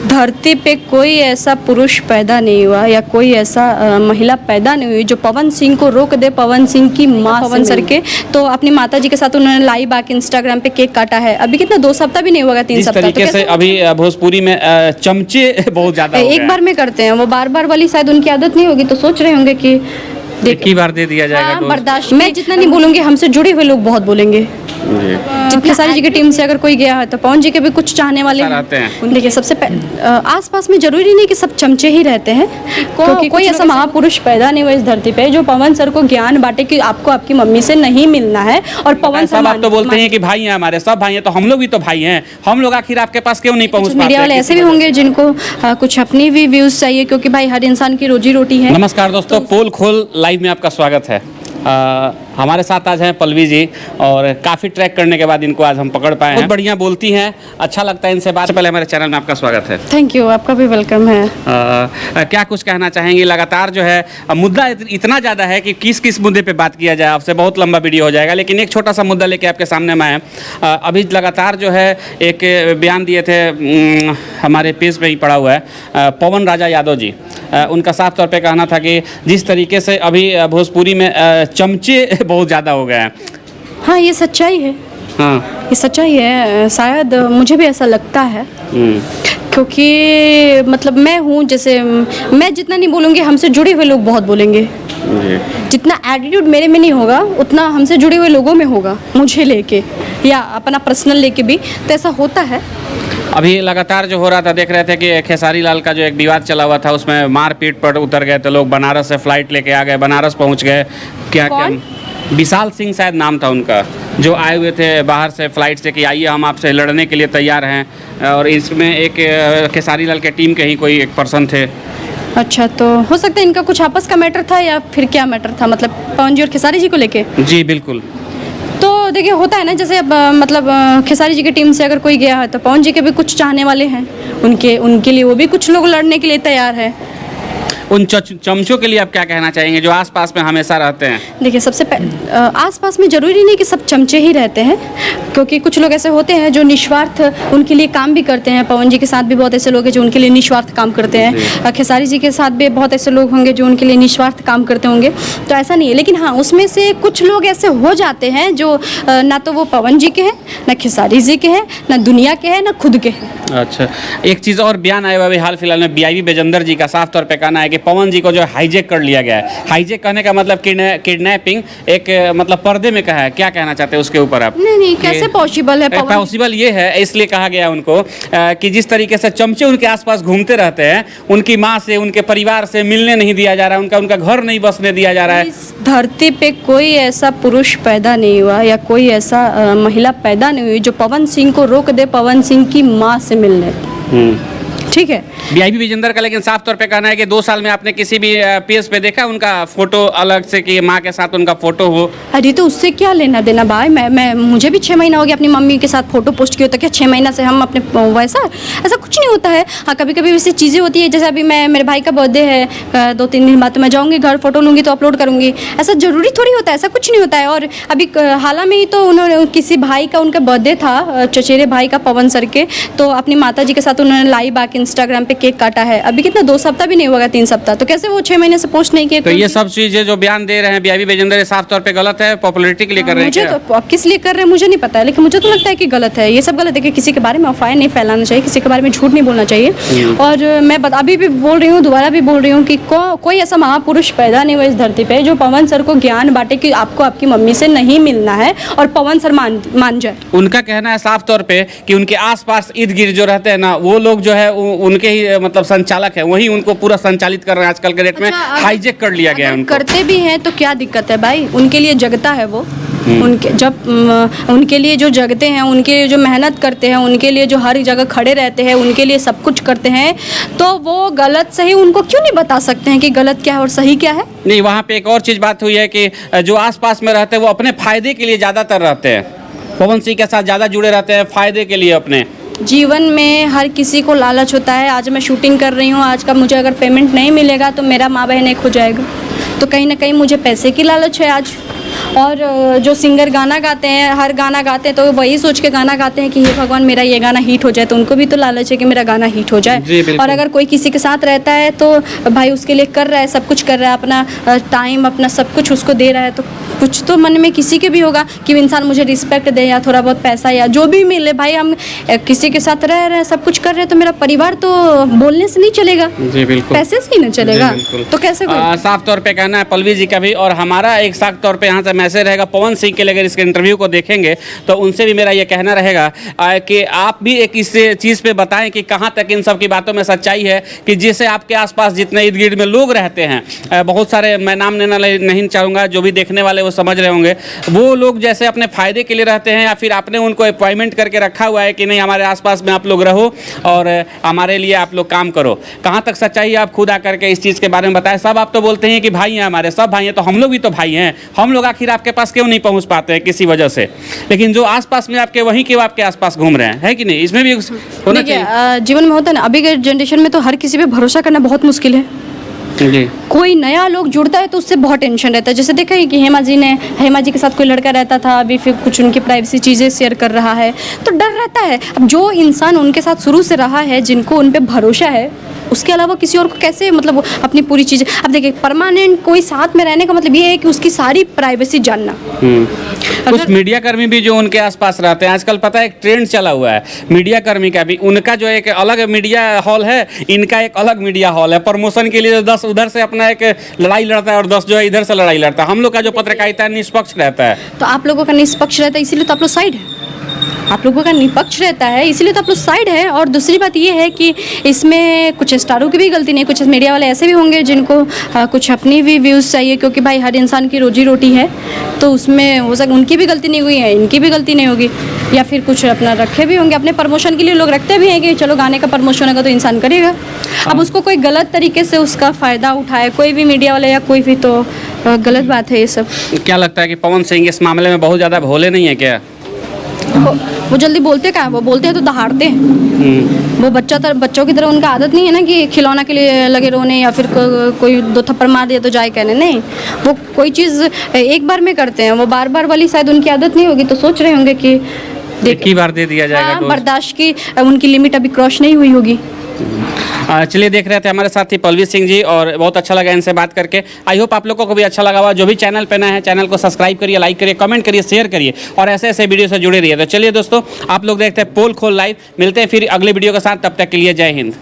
धरती पे कोई ऐसा पुरुष पैदा नहीं हुआ या कोई ऐसा महिला पैदा नहीं हुई जो पवन सिंह को रोक दे, पवन सिंह की माँ पवन सर के। तो अपनी माता जी के साथ उन्होंने लाइव आके इंस्टाग्राम पे केक काटा है। अभी कितना 2 सप्ताह भी नहीं हुआ, 3 सप्ताह। तरीके से अभी भोजपुरी में चमचे बहुत ज्यादा एक बार में करते हैं, वो बार बार वाली शायद उनकी आदत नहीं होगी, तो सोच रहे होंगे कि एक ही बार दे दिया जाएगा। हाँ, बर्दाश्त। मैं जितना नहीं बोलूंगी, हमसे जुड़े हुए लोग बहुत बोलेंगे। खेसारी जी की टीम से अगर कोई गया है तो पवन जी के भी कुछ चाहने वाले रहते हैं। देखिए, सबसे आसपास में जरूरी नहीं कि सब चमचे ही रहते हैं, क्योंकि कोई ऐसा महापुरुष पैदा नहीं हुआ इस धरती पे जो पवन सर को ज्ञान बांटे कि आपको आपकी मम्मी से नहीं मिलना है। और पवन सर आप तो बोलते हैं कि भाई हैं, हमारे सब भाई हैं, तो हम लोग भी तो भाई हैं, हम लोग आखिर आपके पास क्यों नहीं पहुंच पाते? मीडिया वाले ऐसे भी होंगे जिनको कुछ अपनी भी व्यूज चाहिए, क्योंकि भाई हर इंसान की रोजी रोटी है। नमस्कार दोस्तों, पोल खोल लाइव में आपका स्वागत है। हमारे साथ आज हैं पल्लवी जी, और काफ़ी ट्रैक करने के बाद इनको आज हम पकड़ पाए हैं। बहुत बढ़िया बोलती हैं, अच्छा लगता है इनसे बात। पहले हमारे चैनल में आपका स्वागत है। थैंक यू, आपका भी वेलकम है। क्या कुछ कहना चाहेंगे? लगातार जो है मुद्दा इतना ज़्यादा है कि किस किस मुद्दे पे बात किया जाए, आपसे बहुत लंबा वीडियो हो जाएगा, लेकिन एक छोटा सा मुद्दा लेके आपके सामने मैं आया। अभी लगातार जो है एक बयान दिए थे, हमारे पेज पे ही पड़ा हुआ है, पवन राजा यादव जी। उनका साफ तौर पे कहना था कि जिस तरीके से अभी भोजपुरी में चमचे बहुत ज़्यादा हो गए हैं। हाँ, ये सच्चाई है। हाँ, ये सच्चाई है। शायद मुझे भी ऐसा लगता है, क्योंकि मतलब मैं हूँ, जैसे मैं जितना नहीं बोलूँगी, हमसे जुड़े हुए लोग बहुत बोलेंगे। जितना एटीट्यूड मेरे में नहीं होगा, उतना हमसे जुड़े हुए लोगों में होगा, मुझे लेके या अपना पर्सनल लेके भी, तो ऐसा होता है। अभी लगातार जो हो रहा था, देख रहे थे कि खेसारी लाल का जो एक विवाद चला हुआ था, उसमें मारपीट पर उतर गए थे लोग। बनारस से फ्लाइट लेके आ गए, बनारस पहुंच गए। क्या विशाल सिंह शायद नाम था उनका, जो आए हुए थे बाहर से फ्लाइट से कि आइए हम आपसे लड़ने के लिए तैयार हैं। और इसमें एक खेसारी लाल के टीम के ही कोई एक पर्सन थे। अच्छा, तो हो सकता है इनका कुछ आपस का मैटर था, या फिर क्या मैटर था, मतलब पवन जी और खेसारी जी को लेके? जी बिल्कुल। तो देखिए, होता है ना, जैसे अब मतलब खेसारी जी की टीम से अगर कोई गया है तो पवन जी के भी कुछ चाहने वाले हैं, उनके लिए वो भी कुछ लोग लड़ने के लिए तैयार है। उन चमचों के लिए आप क्या कहना चाहेंगे जो आसपास में हमेशा रहते हैं? देखिए, सबसे आसपास में ज़रूरी नहीं कि सब चमचे ही रहते हैं, क्योंकि कुछ लोग ऐसे होते हैं जो निस्वार्थ उनके लिए काम भी करते हैं। पवन जी के साथ भी बहुत ऐसे लोग हैं जो उनके लिए निस्वार्थ काम करते हैं। खेसारी जी के साथ भी बहुत ऐसे लोग होंगे जो उनके लिए निस्वार्थ काम करते होंगे। तो ऐसा नहीं है, लेकिन हाँ, उसमें से कुछ लोग ऐसे हो जाते हैं जो ना तो वो पवन जी के हैं, ना खेसारी जी के हैं, ना दुनिया के हैं, ना खुद के हैं। अच्छा, एक चीज़ और बयान आया हुआ हाल फिलहाल में बीआईबी बेजंदर जी का साफ तौर पे कहना है कि पवन जी को जो हाईजैक कर लिया गया है। हाईजैक कहने का मतलब किडनैपिंग, एक मतलब पर्दे में कहा है। क्या कहना चाहते हैं उसके ऊपर आप? नहीं, कैसे पॉसिबल है? पॉसिबल ये है, इसलिए कहा गया उनको कि जिस तरीके से चमचे उनके आसपास घूमते रहते हैं, उनकी माँ से, उनके परिवार से मिलने नहीं दिया जा रहा है, उनका घर नहीं बसने दिया जा रहा है। इस धरती पे कोई ऐसा पुरुष पैदा नहीं हुआ या कोई ऐसा महिला पैदा नहीं हुई जो पवन सिंह को रोक दे, पवन सिंह की माँ से मिलने। ठीक है, बीआईबी विजेंदर का लेकिन साफ तौर पे कहना है कि 2 साल में आपने किसी भी पेज पे देखा उनका फोटो अलग से कि माँ के साथ उनका फोटो हो? अरे, तो उससे क्या लेना देना भाई? मैं मुझे भी 6 महीना हो गया अपनी मम्मी के साथ फोटो पोस्ट किया, तो क्या 6 महीना से हम अपने वैसा ऐसा कुछ नहीं होता है। हाँ, कभी कभी वैसी चीज़ें होती है, जैसे अभी मेरे भाई का बर्थडे है, 2-3 दिन बाद तो मैं जाऊँगी घर, फोटो लूँगी तो अपलोड करूँगी। ऐसा जरूरी थोड़ी होता है, ऐसा कुछ नहीं होता है। और अभी हाल में ही तो उन्होंने किसी भाई का, उनका बर्थडे था, चचेरे भाई का, पवन सर के, तो अपनी माता जी के साथ उन्होंने लाइव आके इंस्टाग्राम पे केक काटा है। अभी कितना 2 सप्ताह भी नहीं हुआ, 3 सप्ताह। तो कैसे वो 6 महीने से पोस्ट नहीं किए? तो ये सब चीजें जो बयान दे रहे हैं बीआईबी बेजेंदर, साफ तौर पे गलत है, पॉपुलैरिटी के लिए कर रहे हैं। मुझे तो किस लिए कर रहे हैं मुझे नहीं पता है, लेकिन मुझे तो लगता है कि गलत है, ये सब गलत है। कि किसी के बारे में अफवाहें नहीं फैलाना चाहिए, किसी के बारे में झूठ नहीं बोलना चाहिए। और मैं अभी भी बोल रही हूँ, दोबारा भी बोल रही हूँ कि कोई ऐसा महापुरुष पैदा नहीं हुआ इस धरती पे जो पवन सर को ज्ञान बांटे कि आपको आपकी मम्मी से नहीं मिलना है और पवन सर मान जाए। उनका कहना है साफ तौर पे कि उनके आसपास इर्द गिर्द जो रहते हैं ना, वो लोग जो है उनके ही मतलब संचालक है, वही उनको पूरा संचालित कर रहे हैं। आजकल के डेट में हाईजैक कर लिया गया है उनको। करते भी हैं तो क्या दिक्कत है भाई? उनके लिए जगता है वो, उनके जब उनके लिए जो जगते हैं, उनके लिए जो मेहनत करते हैं, उनके लिए जो हर जगह खड़े रहते हैं, उनके लिए सब कुछ करते हैं, तो वो गलत सही उनको क्यों नहीं बता सकते हैं कि गलत क्या है और सही क्या है? नहीं, वहाँ पे एक और चीज़ बात हुई है कि जो आसपास में रहते हैं वो अपने फायदे के लिए ज़्यादातर रहते हैं, पवन सिंह के साथ ज़्यादा जुड़े रहते हैं, फायदे के लिए अपने। जीवन में हर किसी को लालच होता है। आज मैं शूटिंग कर रही हूँ, आज का मुझे अगर पेमेंट नहीं मिलेगा तो मेरा माँ बहन एक हो जाएगा, तो कहीं ना कहीं मुझे पैसे की लालच है आज। और जो सिंगर गाना गाते हैं, हर गाना गाते हैं तो वही सोच के गाना गाते हैं कि हे भगवान मेरा ये गाना हिट हो जाए, तो उनको भी तो लालच है कि मेरा गाना हिट हो जी, जाए। बिल्कुल। और अगर कोई किसी के साथ रहता है तो भाई उसके लिए कर रहा है, सब कुछ कर रहा है, अपना टाइम अपना सब कुछ उसको दे रहा है, तो कुछ तो मन में किसी के भी होगा कि इंसान मुझे रिस्पेक्ट दे या थोड़ा बहुत पैसा या जो भी मिले। भाई हम किसी के साथ रह रहे हैं, सब कुछ कर रहे हैं, तो मेरा परिवार तो बोलने से नहीं चलेगा, जी बिल्कुल, पैसे से ही नहीं चलेगा, जी, बिल्कुल। तो कैसे साफ तौर पे कहना है पल्लवी जी का भी, और हमारा एक साफ तौर पे यहाँ से मैसेज रहेगा पवन सिंह के लिए। अगर इसके इंटरव्यू को देखेंगे तो उनसे भी मेरा ये कहना रहेगा कि आप भी एक इस चीज़ पे बताएं कि कहाँ तक इन सब की बातों में सच्चाई है, कि जैसे आपके आसपास जितने इर्द गिर्द में लोग रहते हैं, बहुत सारे, मैं नाम लेना नहीं चाहूँगा, जो भी देखने वाले वो समझ रहे होंगे, वो लोग जैसे अपने फ़ायदे के लिए रहते हैं या फिर आपने उनको अपॉइंटमेंट करके रखा हुआ है कि नहीं हमारे आसपास में आप लोग रहो और हमारे लिए आप लोग काम करो। कहाँ तक सच्चाई है आप खुद आकर के इस चीज़ के बारे में बताएं। सब आप तो बोलते हैं कि भाई हैं हमारे, सब भाई हैं, तो हम लोग भी तो भाई हैं, हम लोग आखिर आपके पास क्यों नहीं पहुँच पाते हैं किसी वजह से, लेकिन जो आसपास में आपके वहीं क्यों आपके आसपास घूम रहे हैं, है कि नहीं? इसमें भी होना चाहिए। जीवन में होता है ना, अभी के जनरेशन में तो हर किसी पे भरोसा करना बहुत मुश्किल है। जी, कोई नया लोग जुड़ता है तो उससे बहुत टेंशन रहता है। जैसे देखा है कि हेमा जी के साथ कोई लड़का रहता था, अभी फिर कुछ उनकी प्राइवेसी चीज़ें शेयर कर रहा है, तो डर रहता है। अब जो इंसान उनके साथ शुरू से रहा है, जिनको उन पे भरोसा है, उसके अलावा किसी और को कैसे मतलब वो अपनी पूरी चीज़ें। अब देखिए परमानेंट कोई साथ में रहने का मतलब ये है कि उसकी सारी प्राइवेसी जानना। कुछ मीडिया कर्मी भी जो उनके आसपास रहते हैं, आजकल पता है एक ट्रेंड चला हुआ है मीडिया कर्मी का भी, उनका जो एक अलग मीडिया हॉल है, इनका एक अलग मीडिया हॉल है। प्रमोशन के लिए 10 उधर से अपना एक लड़ाई लड़ता है और 10 जो है इधर से लड़ाई लड़ता है। हम लोग का जो पत्रकारिता निष्पक्ष रहता है, तो आप लोगों का निष्पक्ष रहता है, इसीलिए तो आप लोग साइड है। आप लोगों का निष्पक्ष रहता है, इसीलिए तो आप लोग साइड है। और दूसरी बात ये है कि इसमें कुछ स्टारों की भी गलती नहीं, कुछ मीडिया वाले ऐसे भी होंगे जिनको कुछ अपनी भी व्यूज़ चाहिए, क्योंकि भाई हर इंसान की रोजी रोटी है, तो उसमें हो सकता उनकी भी गलती नहीं हुई है, इनकी भी गलती नहीं होगी, या फिर कुछ अपना रखे भी होंगे अपने प्रमोशन के लिए। लोग रखते भी हैं कि चलो गाने का प्रमोशन होगा तो इंसान करेगा। अब उसको कोई गलत तरीके से उसका फ़ायदा उठाए कोई भी मीडिया वाले या कोई भी, तो गलत बात है ये सब। क्या लगता है कि पवन सिंह इस मामले में बहुत ज़्यादा भोले नहीं है क्या? वो जल्दी बोलते क्या है, वो बोलते हैं तो दहाड़ते हैं। वो बच्चों की तरह उनका आदत नहीं है ना कि खिलौना के लिए लगे रोने या फिर कोई 2 थप्पड़ मार दिया तो जाए कहने, नहीं। वो कोई चीज़ एक बार में करते हैं, वो बार बार वाली शायद उनकी आदत नहीं होगी, तो सोच रहे होंगे कि एक ही बार दे दिया जाएगा। हाँ, बर्दाश्त की उनकी लिमिट अभी क्रॉस नहीं हुई होगी। चलिए, देख रहे थे हमारे साथी पल्लवी सिंह जी, और बहुत अच्छा लगा इनसे बात करके। आई होप आप लोगों को भी अच्छा लगा हुआ। जो भी चैनल पे नए हैं, चैनल को सब्सक्राइब करिए, लाइक करिए, कमेंट करिए, शेयर करिए, और ऐसे ऐसे वीडियो से जुड़े रहिए। तो चलिए दोस्तों, आप लोग देखते हैं पोल खोल लाइव। मिलते हैं फिर अगले वीडियो के साथ, तब तक के लिए जय हिंद।